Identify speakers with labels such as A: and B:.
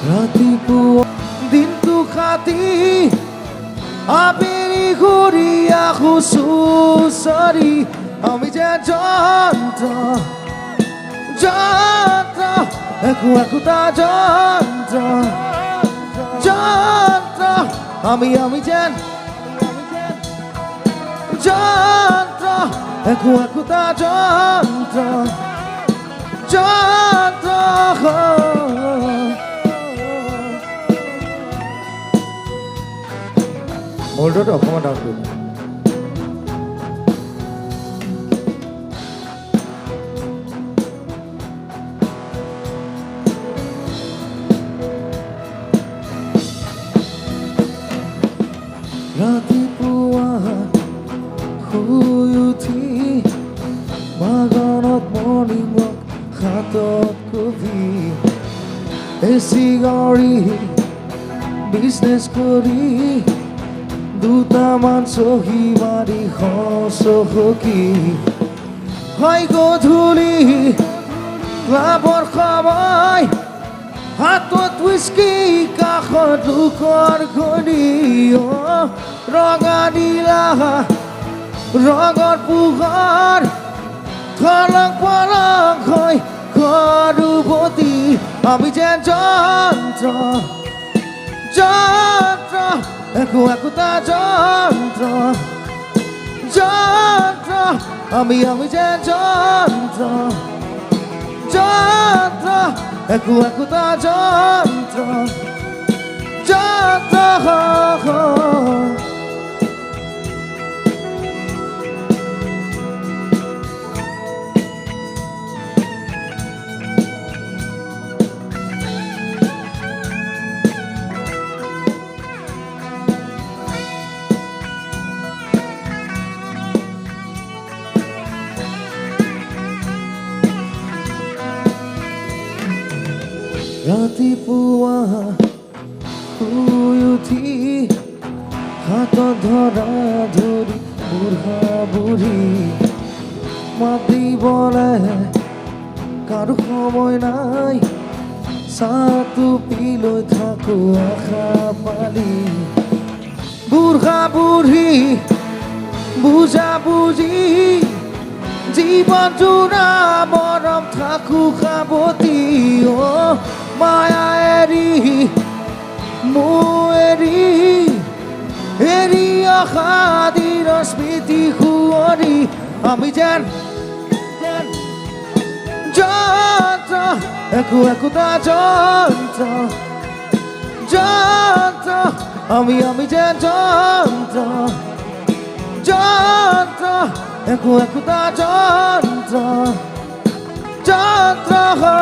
A: ৰাতিপুৱা দিনটো কাটি আবেলি ঘূৰি আহোঁ চুচৰি আমি যে যন্ত্ৰ যন্ত্ৰ একো একোটা যন্ত্ৰ যন্ত্ৰ আমি যেন যন্ত্ৰ একো একোটা যন্ত্ৰ যন্ত্ৰ মোল্ডটো অকণমান ডাউন কৰিব ৰাতিপুৱা শুই উঠি বাগানত মৰ্ণিং ৱাক হাতত কবি এচি গাড়ী বিজনেছ কৰি দুটামান চহী মাৰি হচকি হয় গধূলি ক্লাবৰ সময় হাতত উইস্কি কাষত দুখৰ ঘড়ী ৰঙা নীলা ৰঙৰ পোহৰ থলক পলক হৈ ঘৰুবতী আমি যেন যন্ত্ৰ যন্ত্ৰ একো একোটা যন্ত্ৰ যন্ত্ৰ আমি যেন যন্ত্ৰ যন্ত্ৰ একো একোটা যন্ত্ৰ যন্ত্ৰ ৰাতিপুৱা শুই উঠি হাতত ধৰা ধৰি বুঢ়া বুঢ়ী মাতিবলৈ কাৰো সময় নাই চাহটো পি লৈ থাকো আশা পালি বুঢ়া বুঢ়ী বুজা বুজি জীৱন জোৰা মৰম থাকো সাৱতি মায়া এৰি এৰি অহা দিনৰ স্মৃতি সোঁৱৰি আমি যেন যন্ত্ৰ একো একোটা যন্ত্ৰ যন্ত্ৰ আমি যেন যন্ত্ৰ যন্ত্ৰ একো একোটা যন্ত্ৰ যন্ত্ৰ